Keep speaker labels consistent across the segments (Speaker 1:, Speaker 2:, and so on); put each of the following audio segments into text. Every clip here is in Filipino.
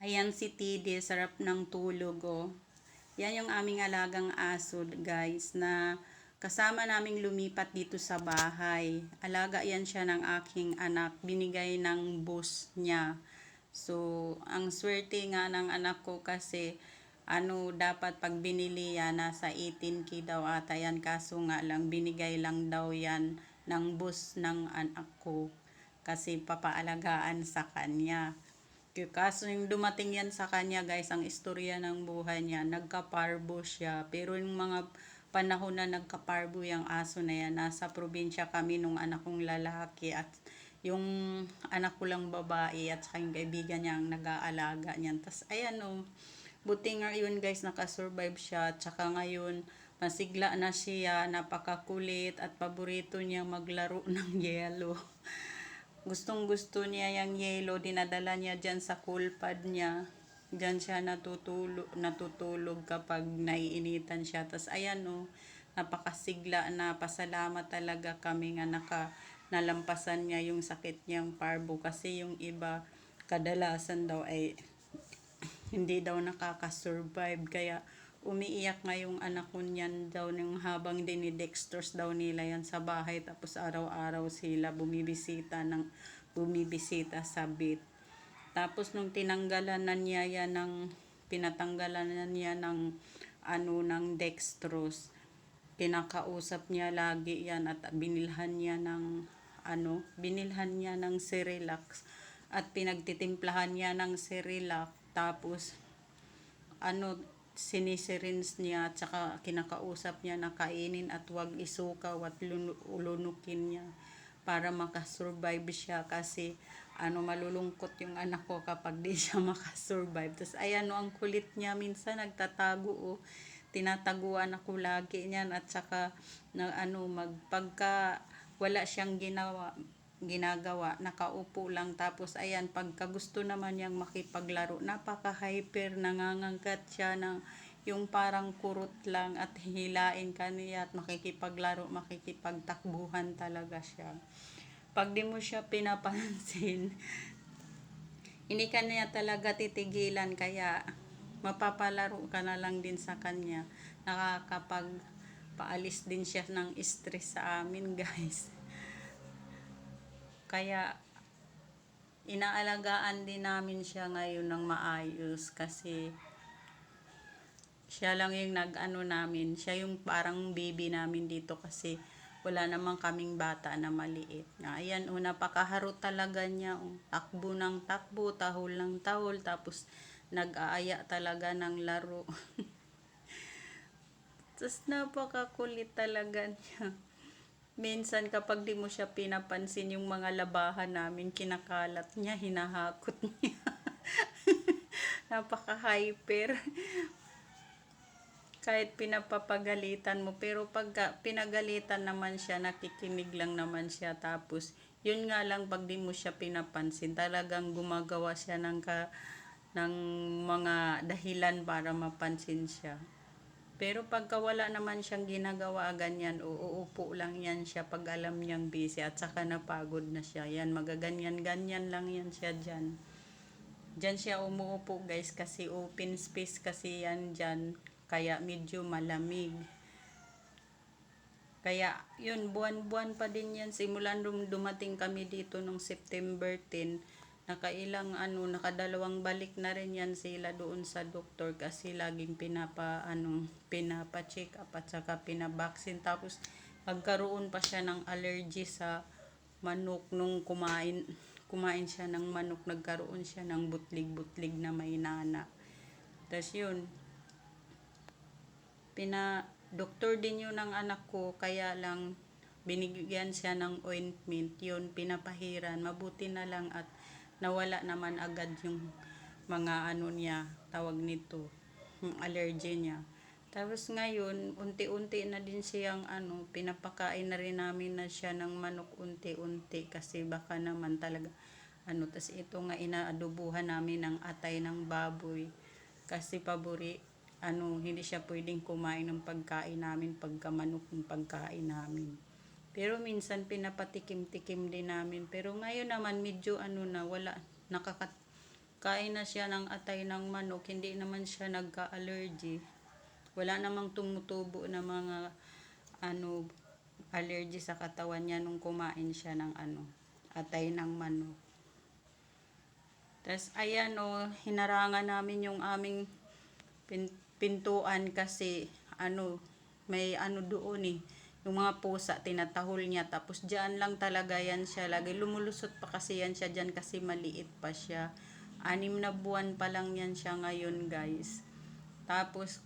Speaker 1: Ayan si Tidi, sarap ng tulog oh. Yan yung aming alagang aso guys na kasama naming lumipat dito sa bahay. Alaga yan siya ng aking anak, binigay ng boss niya. So, ang swerte nga ng anak ko kasi dapat pag binili yan, nasa 18K daw ata yan. Kaso nga lang, binigay lang daw yan ng boss ng anak ko. Kasi papaalagaan sa kanya. Kaso yung dumating yan sa kanya guys, ang istorya ng buhay niya, nagka-parvo siya. Pero yung mga panahon na nagka-parvo yung aso na yan, nasa probinsya kami nung anak kong lalaki at yung anak ko lang babae at saka yung kaibigan niya ang nag-aalaga niyan. Tas ayan oh, buti nga yun guys, nakasurvive siya. At saka ngayon, masigla na siya, napakakulit at paborito niya maglaro ng yelo. Gustong gusto niya yung yellow, dinadala niya dyan sa coolpad niya. Dyan siya natutulog kapag naiinitan siya. Tas ayan oh, napakasigla na, pasalamat talaga kami nga nalampasan niya yung sakit niyang parvo. Kasi yung iba, kadalasan daw ay hindi daw nakakasurvive. Kaya umiiyak nga yung anak ko niyan daw nung habang dinidextrose daw nila yan sa bahay. Tapos araw-araw sila bumibisita sa bit. Tapos nung pinatanggalan na niya ng ng dextrose, kinakausap niya lagi yan at binilhan niya ng Cerelac at pinagtitimplahan niya ng Cerelac. Tapos ano sinisirins niya at saka kinakausap niya na kainin at wag isukaw at lunukin niya para makasurvive siya. Kasi malulungkot yung anak ko kapag di siya makasurvive. Tapos ayan ang kulit niya, minsan nagtatago oh. Tinataguan ako lagi niyan at saka pagka wala siyang ginagawa, nakaupo lang. Tapos ayan, pagka gusto naman niyang makipaglaro, napaka-hyper, nangangangkat siya ng yung parang kurot lang at hihilain ka niya at makikipagtakbuhan talaga siya. Pag di mo siya pinapansin, hindi ka niya talaga titigilan, kaya mapapalaro ka na lang din sa kanya. Nakakapagpaalis din siya ng stress sa amin guys. Kaya inaalagaan din namin siya ngayon ng maayos kasi siya lang yung namin, siya yung parang baby namin dito kasi wala namang kaming bata na maliit. Ayan, napakaharot talaga niya. Takbo ng takbo, tahol ng tahol, tapos nag-aaya talaga ng laro. Tapos napakakulit talaga niya. Minsan kapag di mo siya pinapansin, yung mga labahan namin, kinakalat niya, hinahakot niya. Napaka-hyper. Kahit pinapapagalitan mo, pero pagka pinagalitan naman siya, nakikinig lang naman siya. Tapos yun nga lang, pag di mo siya pinapansin, talagang gumagawa siya ng mga dahilan para mapansin siya. Pero pagka wala naman siyang ginagawa ganyan, uupo lang yan siya pag alam niyang busy at saka napagod na siya. Yan, magaganyan-ganyan lang yan siya dyan. Dyan siya umuupo guys kasi open space kasi yan dyan. Kaya medyo malamig. Kaya yun, buwan-buwan pa din yan. Simulan dumating kami dito nung September 10. Nakadalawang balik na rin yan sila doon sa doktor kasi laging pinapa-check up at saka pinabaksin. Tapos magkaroon pa siya ng allergy sa manok nung kumain siya ng manok, nagkaroon siya ng butlig-butlig na may nana. Tapos yun, doktor din yun ng anak ko, kaya lang binigyan siya ng ointment, yun pinapahiran, mabuti na lang at nawala naman agad yung mga niya, tawag nito, yung allergy niya. Tapos ngayon, unti-unti na din siyang pinapakain na rin namin na siya ng manok unti-unti kasi baka naman talaga tas ito nga inaadobuhan namin ng atay ng baboy kasi hindi siya pwedeng kumain ng pagkain namin pagka manok ng pagkain namin. Pero minsan pinapatikim-tikim din namin. Pero ngayon naman medyo wala, kain na siya ng atay ng manok, hindi naman siya nagka-allergy. Wala namang tumutubo na mga allergy sa katawan niya nung kumain siya ng atay ng manok. Tapos ayan hinarangan namin yung aming pintuan kasi may doon yung mga pusa tinatahol niya, tapos diyan lang talaga yan siya lagi lumulusot pa kasi yan siya diyan kasi maliit pa siya, 6 na buwan pa lang yan siya ngayon guys. Tapos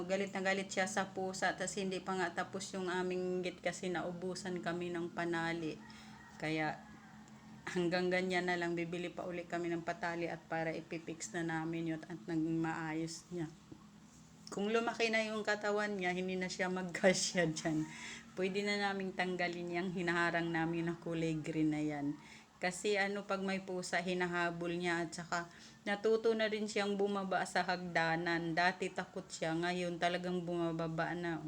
Speaker 1: galit na galit siya sa pusa, tapos hindi pa nga tapos yung aming gate kasi naubusan kami ng panali, kaya hanggang ganyan na lang, bibili pa uli kami ng patali at para ipipix na namin yun at naging maayos niya. Kung lumaki na yung katawan niya, hindi na siya magkasya dyan, pwede na naming tanggalin yung hinaharang namin na kulay green na yan. Kasi pag may pusa, hinahabol niya at saka natuto na rin siyang bumaba sa hagdanan. Dati takot siya, ngayon talagang bumababa na.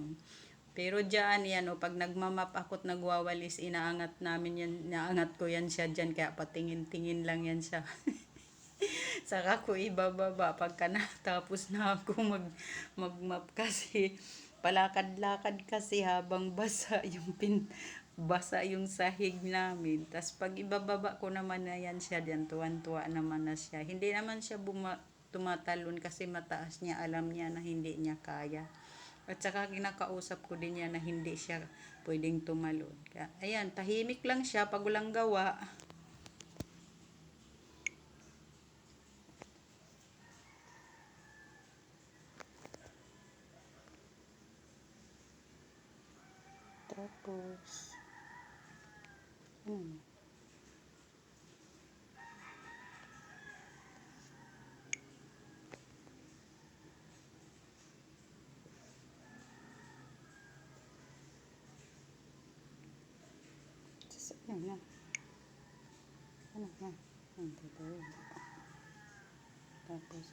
Speaker 1: Pero dyan yan pag nagmamap ako't nagwawalis, inaangat namin yan, inaangat ko yan siya dyan, kaya patingin-tingin lang yan siya. Saka ko ibababa pagka natapos na ako magmap kasi palakad-lakad kasi habang basa yung sahig namin. Tas pag ibababa ko naman na yan siya diyan, tuwan-tuwa naman na siya. Hindi naman siya tumatalon kasi mataas niya, alam niya na hindi niya kaya. At saka kinakausap ko din niya na hindi siya pwedeng tumalon. Kaya ayan, tahimik lang siya pag walang gawa. Tapos, ano na? Ano na? Tapos,